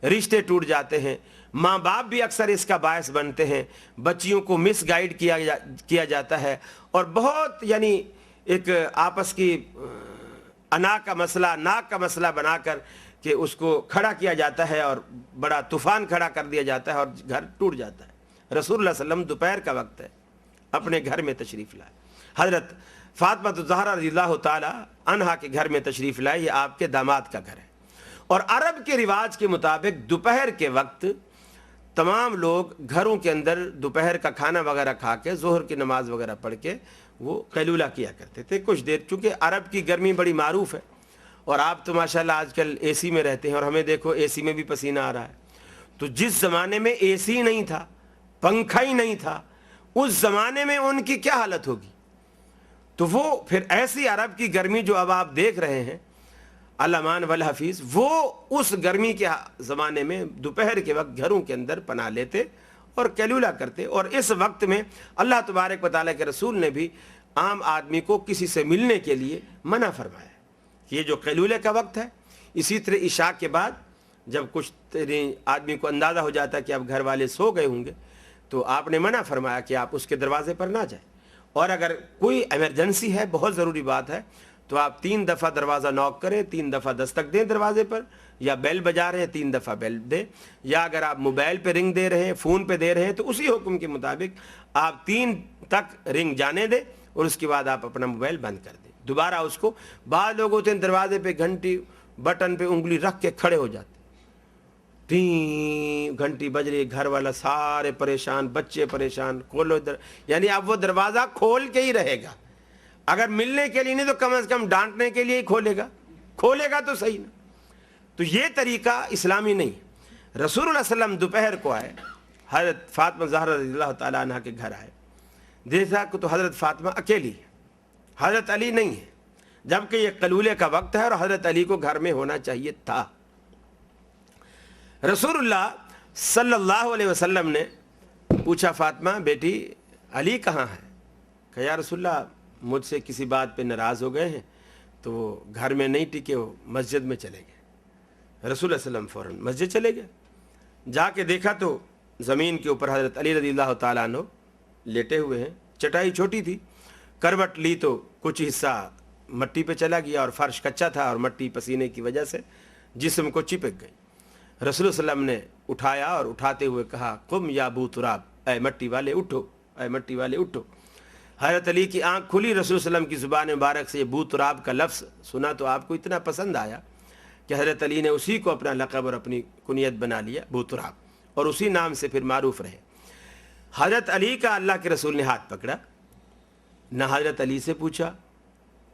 رشتے ٹوٹ جاتے ہیں، ماں باپ بھی اکثر اس کا باعث بنتے ہیں، بچیوں کو مس گائیڈ کیا جاتا ہے، اور بہت یعنی ایک آپس کی ناک کا مسئلہ بنا کر کہ اس کو کھڑا کیا جاتا ہے اور بڑا طوفان کھڑا کر دیا جاتا ہے اور گھر ٹوٹ جاتا ہے۔ رسول اللہ صلی اللہ علیہ وسلم دوپہر کا وقت ہے، اپنے گھر میں تشریف لائے، حضرت فاطمہ الزہرا رضی اللہ تعالی عنہا کے گھر میں تشریف لائے، یہ آپ کے داماد کا گھر ہے، اور عرب کے رواج کے مطابق دوپہر کے وقت تمام لوگ گھروں کے اندر دوپہر کا کھانا وغیرہ کھا کے ظہر کی نماز وغیرہ پڑھ کے وہ قیلولہ کیا کرتے تھے کچھ دیر، چونکہ عرب کی گرمی بڑی معروف ہے، اور آپ تو ماشاءاللہ آج کل اے سی میں رہتے ہیں اور ہمیں دیکھو اے سی میں بھی پسینہ آ رہا ہے، تو جس زمانے میں اے سی نہیں تھا، پنکھا ہی نہیں تھا، اس زمانے میں ان کی کیا حالت ہوگی؟ تو وہ پھر ایسی عرب کی گرمی جو اب آپ دیکھ رہے ہیں الامان والحفیظ، وہ اس گرمی کے زمانے میں دوپہر کے وقت گھروں کے اندر پناہ لیتے اور قیلولہ کرتے، اور اس وقت میں اللہ تبارک و تعالیٰ کے رسول نے بھی عام آدمی کو کسی سے ملنے کے لیے منع فرمایا کہ یہ جو قیلولے کا وقت ہے۔ اسی طرح عشاء کے بعد جب کچھ آدمی کو اندازہ ہو جاتا ہے کہ اب گھر والے سو گئے ہوں گے، تو آپ نے منع فرمایا کہ آپ اس کے دروازے پر نہ جائیں، اور اگر کوئی ایمرجنسی ہے، بہت ضروری بات ہے، تو آپ 3 دفعہ دروازہ نوک کریں، 3 دفعہ دستک دیں دروازے پر، یا بیل بجا رہے ہیں 3 دفعہ بیل دیں، یا اگر آپ موبائل پہ رنگ دے رہے ہیں، فون پہ دے رہے ہیں، تو اسی حکم کے مطابق آپ 3 تک رنگ جانے دیں، اور اس کے بعد آپ اپنا موبائل بند کر دیں۔ دوبارہ اس کو، بعض لوگ ہوتے ہیں دروازے پہ گھنٹی بٹن پہ انگلی رکھ کے کھڑے ہو جاتے، گھنٹی بج رہی، گھر والا سارے پریشان، بچے پریشان، کھولو یعنی اب وہ دروازہ کھول کے ہی رہے گا، اگر ملنے کے لیے نہیں تو کم از کم ڈانٹنے کے لیے ہی کھولے گا تو صحیح نا۔ تو یہ طریقہ اسلامی نہیں۔ رسول اللہ صلی اللہ علیہ وسلم دوپہر کو آئے، حضرت فاطمہ زہرا رضی اللہ تعالیٰ عنہ کے گھر آئے، دیکھا کہ تو حضرت فاطمہ اکیلی ہے، حضرت علی نہیں ہے، جبکہ یہ قیلولے کا وقت ہے اور حضرت علی کو گھر میں ہونا چاہیے تھا۔ رسول اللہ صلی اللہ علیہ وسلم نے پوچھا، فاطمہ بیٹی علی کہاں ہے؟ کہ یا رسول اللہ مجھ سے کسی بات پہ ناراض ہو گئے ہیں، تو وہ گھر میں نہیں ٹکے، وہ مسجد میں چلے گئے۔ رسول اللہ صلی اللہ علیہ وسلم فوراً مسجد چلے گئے، جا کے دیکھا تو زمین کے اوپر حضرت علی رضی اللہ تعالیٰ عنہ لیٹے ہوئے ہیں، چٹائی چھوٹی تھی، کروٹ لی تو کچھ حصہ مٹی پہ چلا گیا، اور فرش کچا تھا اور مٹی پسینے کی وجہ سے جسم کو چپک گئی۔ رسول اللہ صلی اللہ علیہ وسلم نے اٹھایا اور اٹھاتے ہوئے کہا، قم یا ابو تراب، اے مٹی والے اٹھو، اے مٹی والے اٹھو۔ حضرت علی کی آنکھ کھلی، رسول صلی اللہ علیہ وسلم کی زبان مبارک سے یہ بو تراب کا لفظ سنا تو آپ کو اتنا پسند آیا کہ حضرت علی نے اسی کو اپنا لقب اور اپنی کنیت بنا لیا، بو تراب، اور اسی نام سے پھر معروف رہے۔ حضرت علی کا اللہ کے رسول نے ہاتھ پکڑا، نہ حضرت علی سے پوچھا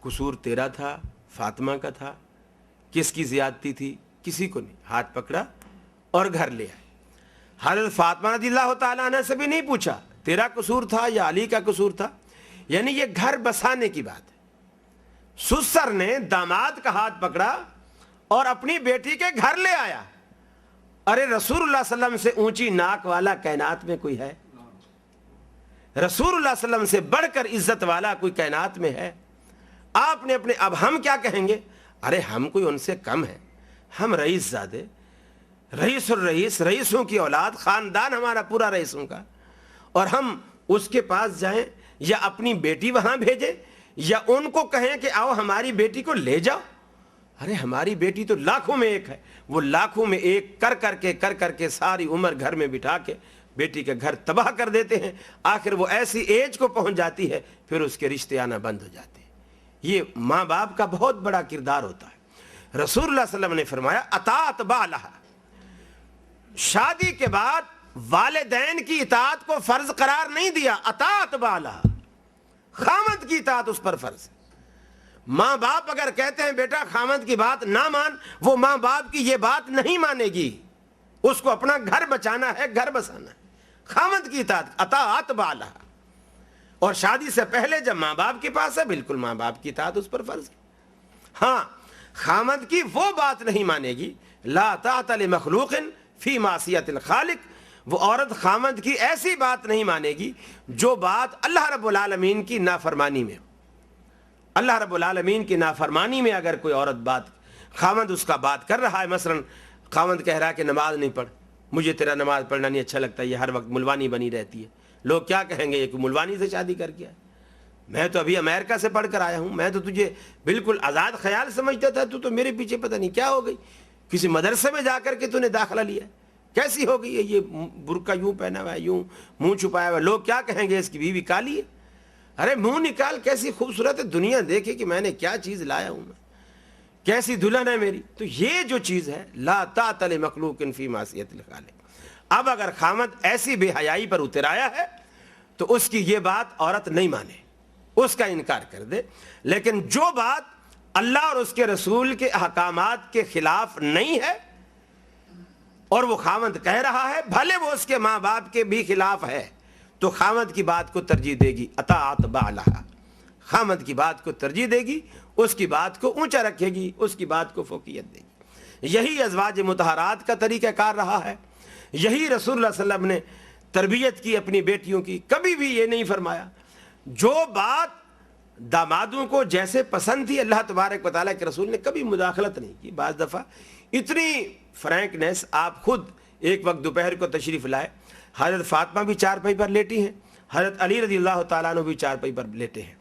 قصور تیرا تھا، فاطمہ کا تھا، کس کی زیادتی تھی، کسی کو نہیں، ہاتھ پکڑا اور گھر لے آئے۔ حضرت فاطمہ رضی اللہ تعالیٰ عنہ سے بھی نہیں پوچھا تیرا قصور تھا یا علی کا قصور تھا، یعنی یہ گھر بسانے کی بات ہے۔ سسر نے داماد کا ہاتھ پکڑا اور اپنی بیٹی کے گھر لے آیا۔ ارے رسول اللہ صلی اللہ علیہ وسلم سے اونچی ناک والا کائنات میں کوئی ہے؟ رسول اللہ صلی اللہ علیہ وسلم سے بڑھ کر عزت والا کوئی کائنات میں ہے؟ آپ نے اپنے، اب ہم کیا کہیں گے؟ ارے ہم کوئی ان سے کم ہے، ہم رئیس زادے، رئیس الرئیس، رئیسوں کی اولاد، خاندان ہمارا پورا رئیسوں کا، اور ہم اس کے پاس جائیں یا اپنی بیٹی وہاں بھیجیں یا ان کو کہیں کہ آؤ ہماری بیٹی کو لے جاؤ؟ ارے ہماری بیٹی تو لاکھوں میں ایک ہے، وہ لاکھوں میں ایک کر کے ساری عمر گھر میں بٹھا کے بیٹی کے گھر تباہ کر دیتے ہیں، آخر وہ ایسی ایج کو پہنچ جاتی ہے پھر اس کے رشتے آنا بند ہو جاتے ہیں۔ یہ ماں باپ کا بہت بڑا کردار ہوتا ہے۔ رسول اللہ صلی اللہ علیہ وسلم نے فرمایا اطاعت بالہا، شادی کے بعد والدین کی اطاعت کو فرض قرار نہیں دیا، اطاعت بالہا، خامد کی اطاعت اس پر فرض ہے۔ ماں باپ اگر کہتے ہیں بیٹا خامد کی بات نہ مان، وہ ماں باپ کی یہ بات نہیں مانے گی، اس کو اپنا گھر بچانا ہے، گھر بسانا ہے۔ خامد کی اطاعت، اطاعت بالہا، اور شادی سے پہلے جب ماں باپ کے پاس ہے بالکل ماں باپ کی اطاعت اس پر فرض ہے۔ ہاں خامد کی وہ بات نہیں مانے گی، لا طاعت لمخلوق فی معصیت الخالق، وہ عورت خامد کی ایسی بات نہیں مانے گی جو بات اللہ رب العالمین کی نافرمانی میں ہو۔ اللہ رب العالمین کی نافرمانی میں اگر کوئی عورت بات، خامد اس کا بات کر رہا ہے، مثلا خاوند کہہ رہا کہ نماز نہیں پڑھ، مجھے تیرا نماز پڑھنا نہیں اچھا لگتا، یہ ہر وقت ملوانی بنی رہتی ہے، لوگ کیا کہیں گے یہ کہ ملوانی سے شادی کر کے آئے، میں تو ابھی امریکہ سے پڑھ کر آیا ہوں، میں تو تجھے بالکل آزاد خیال سمجھتا تھا، تو میرے پیچھے پتہ نہیں کیا ہو گئی، کسی مدرسے میں جا کر کے تو نے داخلہ لیا ہے، کیسی ہو گئی ہے یہ برقع یوں پہنا ہوا ہے، یوں منہ چھپایا ہوا ہے، لوگ کیا کہیں گے اس کی بیوی کالی ہے، ارے منہ نکال، کیسی خوبصورت ہے، دنیا دیکھے کہ میں نے کیا چیز لایا ہوں، میں کیسی دلہن ہے میری۔ تو یہ جو چیز ہے لا طاعۃ لمخلوق فی معصیۃ الخالق، اب اگر خامد ایسی بے حیائی پر اتر آیا ہے تو اس کی یہ بات عورت نہیں مانے، اس کا انکار کر دے، لیکن جو بات اللہ اور اس کے رسول کے احکامات کے خلاف نہیں ہے اور وہ خامد کہہ رہا ہے، بھلے وہ اس کے ماں باپ کے بھی خلاف ہے، تو خامد کی بات کو ترجیح دے گی، اطاعت بعلہا، خامد کی بات کو ترجیح دے گی، اس کی بات کو اونچا رکھے گی، اس کی بات کو فوقیت دے گی۔ یہی ازواج مطہرات کا طریقہ کار رہا ہے، یہی رسول اللہ صلی اللہ علیہ وسلم نے تربیت کی اپنی بیٹیوں کی، کبھی بھی یہ نہیں فرمایا جو بات دامادوں کو جیسے پسند تھی اللہ تبارک و تعالیٰ کے رسول نے کبھی مداخلت نہیں کی۔ بعض دفعہ اتنی فرینکنیس، آپ خود ایک وقت دوپہر کو تشریف لائے، حضرت فاطمہ بھی چارپائی پر لیٹی ہیں، حضرت علی رضی اللہ تعالیٰ عنہ بھی چارپائی پر لیٹے ہیں،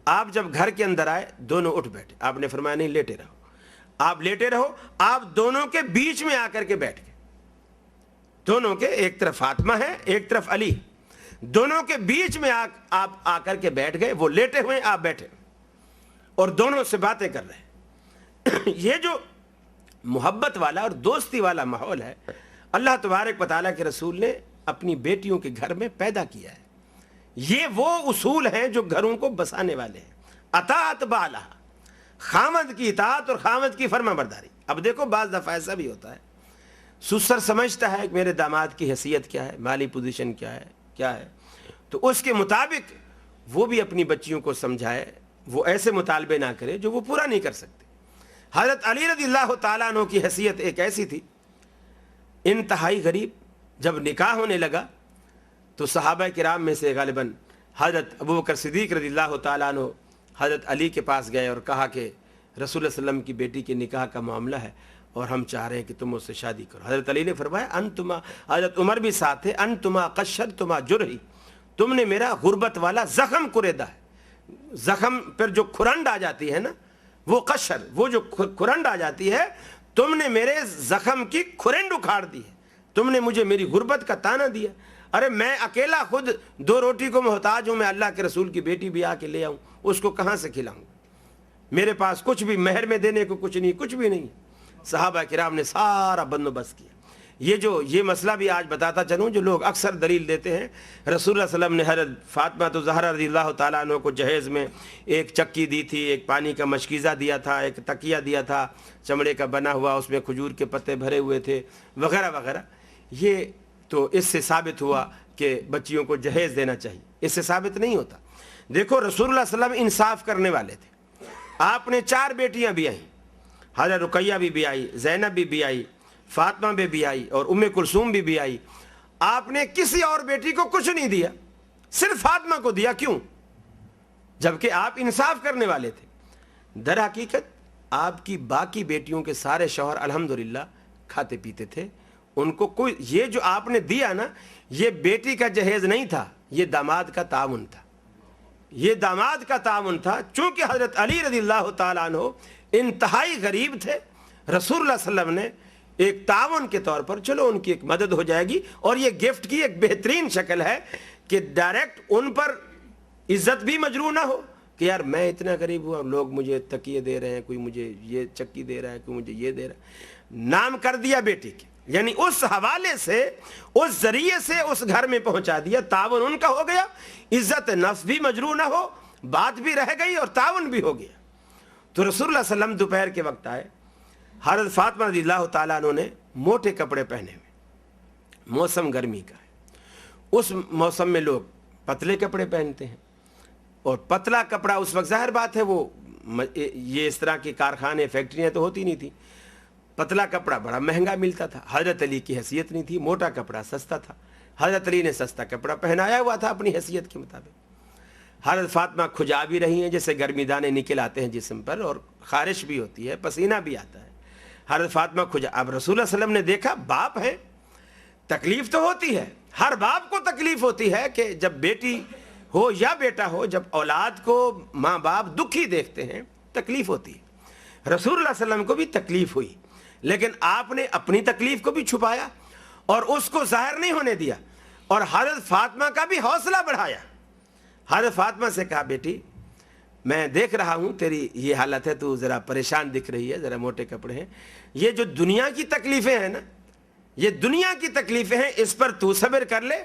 آپ جب گھر کے اندر آئے دونوں اٹھ بیٹھے، آپ نے فرمایا نہیں لیٹے رہو، آپ لیٹے رہو، آپ دونوں کے بیچ میں آ کر کے بیٹھ گئے، دونوں کے، ایک طرف فاطمہ ہے ایک طرف علی، دونوں کے بیچ میں آپ آ کر کے بیٹھ گئے، وہ لیٹے ہوئے آپ بیٹھے اور دونوں سے باتیں کر رہے ہیں۔ یہ جو محبت والا اور دوستی والا ماحول ہے اللہ تبارک و تعالیٰ کے رسول نے اپنی بیٹیوں کے گھر میں پیدا کیا ہے، یہ وہ اصول ہیں جو گھروں کو بسانے والے ہیں۔ اطاعت بعلہا، خامد کی اطاعت اور خامد کی فرما برداری۔ اب دیکھو بعض دفعہ ایسا بھی ہوتا ہے، سسر سمجھتا ہے کہ میرے داماد کی حیثیت کیا ہے، مالی پوزیشن کیا ہے، تو اس کے مطابق وہ بھی اپنی بچیوں کو سمجھائے، وہ ایسے مطالبے نہ کرے جو وہ پورا نہیں کر سکتے۔ حضرت علی رضی اللہ تعالیٰ عنہ کی حیثیت ایک ایسی تھی، انتہائی غریب، جب نکاح ہونے لگا تو صحابہ کرام میں سے غالباً حضرت ابوبکر صدیق رضی اللہ تعالیٰ عنہ حضرت علی کے پاس گئے اور کہا کہ رسول اللہ صلی اللہ علیہ وسلم کی بیٹی کے نکاح کا معاملہ ہے اور ہم چاہ رہے ہیں کہ تم اس سے شادی کرو۔ حضرت علی نے فرمایا انتما، حضرت عمر بھی ساتھ تھے، انتما قشرتما جرحی، تم نے میرا غربت والا زخم کریدا ہے، زخم پر جو کھرنڈ آ جاتی ہے نا، وہ قشر، وہ جو کھرنڈ آ جاتی ہے، تم نے میرے زخم کی کھرنڈ اکھاڑ دی ہے، تم نے مجھے میری غربت کا تانا دیا۔ ارے میں اکیلا خود 2 روٹی کو محتاج ہوں، میں اللہ کے رسول کی بیٹی بھی آ کے لے آؤں، اس کو کہاں سے کھلاؤں؟ میرے پاس کچھ بھی مہر میں دینے کو کچھ نہیں، کچھ بھی نہیں۔ صحابہ کرام نے سارا بندوبست کیا۔ یہ مسئلہ بھی آج بتاتا چلوں، جو لوگ اکثر دلیل دیتے ہیں، رسول اللہ صلی اللہ علیہ وسلم نے حضرت فاطمہ تو زہرا رضی اللہ تعالیٰ عنہ کو جہیز میں ایک چکی دی تھی، ایک پانی کا مشکیزہ دیا تھا، ایک تکیہ دیا تھا چمڑے کا بنا ہوا، اس میں کھجور کے پتے بھرے ہوئے تھے، وغیرہ وغیرہ۔ یہ تو اس سے ثابت ہوا کہ بچیوں کو جہیز دینا چاہیے، اس سے ثابت نہیں ہوتا۔ دیکھو رسول اللہ صلی اللہ علیہ وسلم انصاف کرنے والے تھے، آپ نے 4 بیٹیاں بھی آئیں، حضرت رقیہ بھی آئی، زینب بھی آئی، فاطمہ بھی آئی اور ام کلثوم بھی آئی، آپ نے کسی اور بیٹی کو کچھ نہیں دیا، صرف فاطمہ کو دیا، کیوں؟ جبکہ آپ انصاف کرنے والے تھے۔ در حقیقت آپ کی باقی بیٹیوں کے سارے شوہر الحمدللہ کھاتے پیتے تھے، ان کو کوئی، یہ جو آپ نے دیا نا، یہ بیٹی کا جہیز نہیں تھا، یہ داماد کا تعاون تھا، یہ داماد کا تعاون تھا۔ چونکہ حضرت علی رضی اللہ تعالیٰ عنہ انتہائی غریب تھے، رسول اللہ صلی اللہ علیہ وسلم نے ایک تعاون کے طور پر چلو ان کی ایک مدد ہو جائے گی، اور یہ گفٹ کی ایک بہترین شکل ہے کہ ڈائریکٹ ان پر عزت بھی مجروح نہ ہو کہ یار میں اتنا غریب ہوا، لوگ مجھے تکیے دے رہے ہیں، کوئی مجھے یہ چکی دے رہا ہے، کوئی مجھے یہ دے رہا ہے، نام کر دیا بیٹی کے، یعنی اس حوالے سے، اس ذریعے سے اس گھر میں پہنچا دیا، تعاون ان کا ہو گیا، عزت نفس بھی مجروح نہ ہو، بات بھی رہ گئی اور تعاون بھی ہو گیا۔ تو رسول اللہ صلی اللہ علیہ وسلم دوپہر کے وقت آئے، حضرت فاطمہ رضی اللہ تعالیٰ عنہ نے موٹے کپڑے پہنے ہوئے، موسم گرمی کا ہے، اس موسم میں لوگ پتلے کپڑے پہنتے ہیں، اور پتلا کپڑا اس وقت ظاہر بات ہے وہ یہ اس طرح کے کارخانے فیکٹریاں تو ہوتی نہیں تھی، پتلا کپڑا بڑا مہنگا ملتا تھا، حضرت علی کی حیثیت نہیں تھی، موٹا کپڑا سستا تھا، حضرت علی نے سستا کپڑا پہنایا ہوا تھا اپنی حیثیت کے مطابق۔ حضرت فاطمہ کھجا بھی رہی ہیں، جیسے گرمی دانے نکل آتے ہیں جسم پر، اور خارش بھی ہوتی ہے، پسینہ بھی آتا ہے، حضرت فاطمہ کھجا. اب رسول اللہ صلی اللہ علیہ وسلم نے دیکھا باپ ہے, تکلیف تو ہوتی ہے, ہر باپ کو تکلیف ہوتی ہے کہ جب بیٹی ہو یا بیٹا ہو, جب اولاد کو ماں باپ دکھی دیکھتے ہیں تکلیف ہوتی ہے. رسول اللہ صلی اللہ علیہ وسلم کو بھی تکلیف ہوئی, لیکن آپ نے اپنی تکلیف کو بھی چھپایا اور اس کو ظاہر نہیں ہونے دیا, اور حضرت فاطمہ کا بھی حوصلہ بڑھایا. حضرت فاطمہ سے کہا بیٹی میں دیکھ رہا ہوں تیری یہ حالت ہے, تو ذرا پریشان دکھ رہی ہے, ذرا موٹے کپڑے ہیں, یہ جو دنیا کی تکلیفیں ہیں نا, یہ دنیا کی تکلیفیں ہیں, اس پر تو صبر کر لے,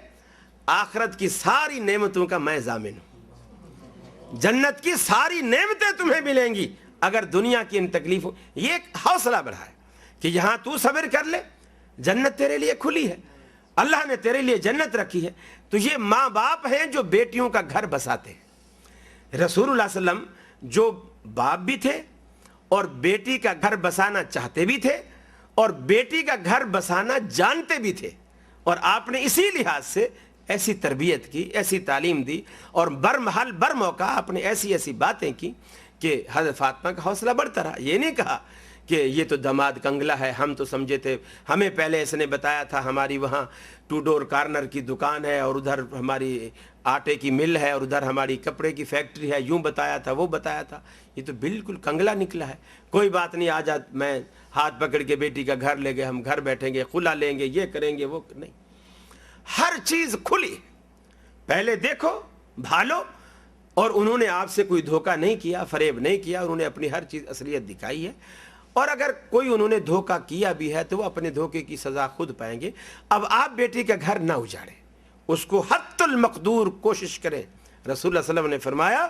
آخرت کی ساری نعمتوں کا میں ضامن ہوں, جنت کی ساری نعمتیں تمہیں ملیں گی اگر دنیا کی ان تکلیفوں. یہ ایک حوصلہ بڑھا ہے کہ یہاں تو صبر کر لے, جنت تیرے لیے کھلی ہے, اللہ نے تیرے لیے جنت رکھی ہے. تو یہ ماں باپ ہیں جو بیٹیوں کا گھر بساتے ہیں. رسول اللہ صلی اللہ علیہ وسلم جو باپ بھی تھے اور بیٹی کا گھر بسانا چاہتے بھی تھے اور بیٹی کا گھر بسانا جانتے بھی تھے, اور آپ نے اسی لحاظ سے ایسی تربیت کی, ایسی تعلیم دی, اور برمحل بر موقع آپ نے ایسی ایسی باتیں کی کہ حضرت فاطمہ کا حوصلہ بڑھتا رہا. یہ نہیں کہا کہ یہ تو دماد کنگلا ہے, ہم تو سمجھے تھے, ہمیں پہلے اس نے بتایا تھا ہماری وہاں 2 ڈور کارنر کی دکان ہے اور ادھر ہماری آٹے کی مل ہے اور ادھر ہماری کپڑے کی فیکٹری ہے, یوں بتایا تھا وہ بتایا تھا. یہ تو بالکل کنگلا نکلا ہے. کوئی بات نہیں, آجا میں ہاتھ پکڑ کے بیٹی کا گھر لے گئے, ہم گھر بیٹھیں گے, خلا لیں گے, یہ کریں گے, وہ نہیں. ہر چیز کھلی, پہلے دیکھو بھالو, اور انہوں نے آپ سے کوئی دھوکہ نہیں کیا, فریب نہیں کیا, انہوں نے اپنی ہر چیز اصلیت دکھائی ہے. اور اگر کوئی انہوں نے دھوکہ کیا بھی ہے تو وہ اپنے دھوکے کی سزا خود پائیں گے. اب آپ بیٹی کا گھر نہ اجاڑیں, اس کو حد المقدور کوشش کریں. رسول اللہ صلی اللہ علیہ وسلم نے فرمایا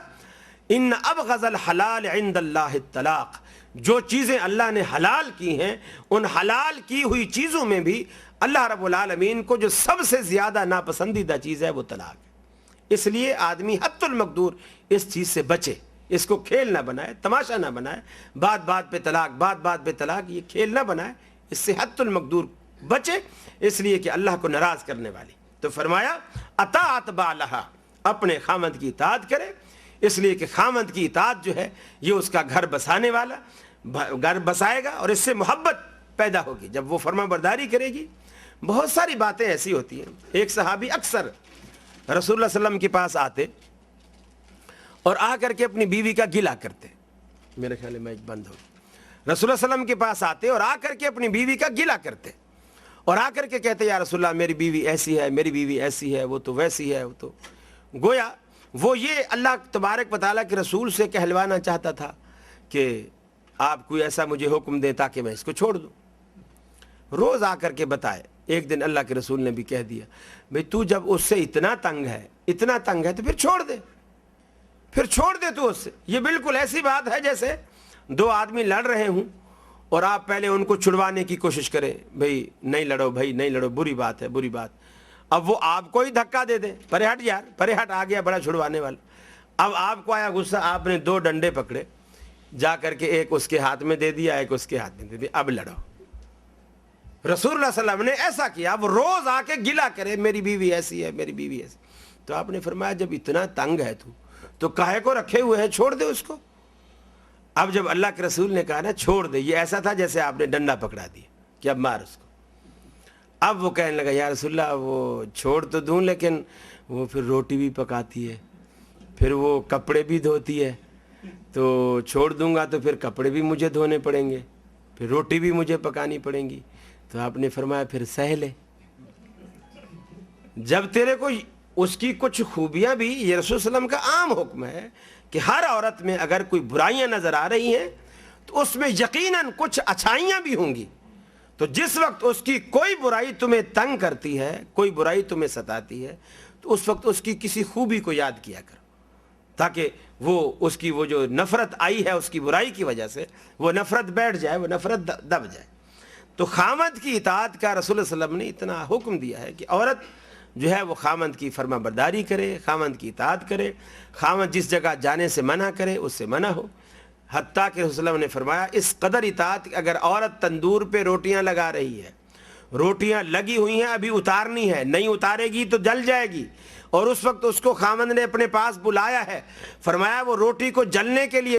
ان ابغض الحلال عند اللہ الطلاق, جو چیزیں اللہ نے حلال کی ہیں ان حلال کی ہوئی چیزوں میں بھی اللہ رب العالمین کو جو سب سے زیادہ ناپسندیدہ چیز ہے وہ طلاق ہے. اس لیے آدمی حد المقدور اس چیز سے بچے, اس کو کھیل نہ بنائے, تماشا نہ بنائے, بات بات پہ طلاق, بات بات پہ طلاق, یہ کھیل نہ بنائے, اس سے حد المقدور بچے, اس لیے کہ اللہ کو ناراض کرنے والی. تو فرمایا اطاعت بالہا, اپنے خامند کی اطاعت کرے, اس لیے کہ خامند کی اطاعت جو ہے یہ اس کا گھر بسانے والا گھر بسائے گا اور اس سے محبت پیدا ہوگی. جب وہ فرما برداری کرے گی, بہت ساری باتیں ایسی ہوتی ہیں. ایک صحابی اکثر رسول اللہ صلی اللہ علیہ وسلم کے پاس آتے اور آ کر کے اپنی بیوی کا گلہ کرتے, میرے خیال میں بند ہو, رسول اللہ صلی اللہ علیہ وسلم کے پاس آتے اور آ کر کے اپنی بیوی کا گلہ کرتے اور آ کر کے کہتے یا رسول اللہ میری بیوی ایسی ہے, میری بیوی ایسی ہے, وہ تو ویسی ہے, وہ تو گویا وہ یہ اللہ تبارک و تعالیٰ کے رسول سے کہلوانا چاہتا تھا کہ آپ کوئی ایسا مجھے حکم دیں تاکہ میں اس کو چھوڑ دوں. روز آ کر کے بتائے. ایک دن اللہ کے رسول نے بھی کہہ دیا بھئی تو جب اس سے اتنا تنگ ہے تو پھر چھوڑ دے, پھر چھوڑ دے تو اس سے. یہ بالکل ایسی بات ہے جیسے 2 آدمی لڑ رہے ہوں اور آپ پہلے ان کو چھڑوانے کی کوشش کریں, بھئی نہیں لڑو, بھائی نہیں لڑو, بری بات ہے, بری بات. اب وہ آپ کو ہی دھکا دے دیں, پرے ہٹ یار, پرے ہٹ, آ گیا بڑا چھڑوانے والا. اب آپ کو آیا غصہ, آپ نے 2 ڈنڈے پکڑے, جا کر کے ایک اس کے ہاتھ میں دے دیا, ایک اس کے ہاتھ میں دے دیا, اب لڑو. رسول اللہ صلی اللہ علیہ وسلم نے ایسا کیا, وہ روز آ کے گلہ کرے میری بیوی ایسی ہے, میری بیوی ایسی. تو آپ نے فرمایا جب اتنا تنگ ہے تو کاہے کو رکھے ہوئے ہیں, چھوڑ دے اس کو. اب جب اللہ کے رسول نے کہا نا چھوڑ دے, یہ ایسا تھا جیسے آپ نے ڈنڈا پکڑا دیا کہ اب مار اس کو. اب وہ کہنے لگا یا رسول اللہ وہ چھوڑ تو دوں لیکن وہ پھر روٹی بھی پکاتی ہے, پھر وہ کپڑے بھی دھوتی ہے, تو چھوڑ دوں گا تو پھر کپڑے بھی مجھے دھونے پڑیں گے, پھر روٹی بھی مجھے پکانی پڑیں گی. تو آپ نے فرمایا پھر سہ لے, جب تیرے کو اس کی کچھ خوبیاں بھی, یہ رسول صلی اللہ علیہ وسلم کا عام حکم ہے کہ ہر عورت میں اگر کوئی برائیاں نظر آ رہی ہیں تو اس میں یقیناً کچھ اچھائیاں بھی ہوں گی. تو جس وقت اس کی کوئی برائی تمہیں تنگ کرتی ہے, کوئی برائی تمہیں ستاتی ہے, تو اس وقت اس کی کسی خوبی کو یاد کیا کرو تاکہ وہ اس کی وہ جو نفرت آئی ہے اس کی برائی کی وجہ سے وہ نفرت بیٹھ جائے, وہ نفرت دب جائے. تو خامند کی اطاعت کا رسول اللہ صلی اللہ علیہ وسلم نے اتنا حکم دیا ہے کہ عورت جو ہے وہ خامند کی فرما برداری کرے, خامند کی اطاعت کرے, خامند جس جگہ جانے سے منع کرے اس سے منع ہو. حتیٰ کہ رسول اللہ علیہ وسلم نے فرمایا اس قدر اطاعت کہ اگر عورت تندور پہ روٹیاں لگا رہی ہے, روٹیاں لگی ہوئی ہیں, ابھی اتارنی ہے, نہیں اتارے گی تو جل جائے گی, اور اس وقت اس کو خامند نے اپنے پاس بلایا ہے, فرمایا وہ روٹی کو جلنے کے لیے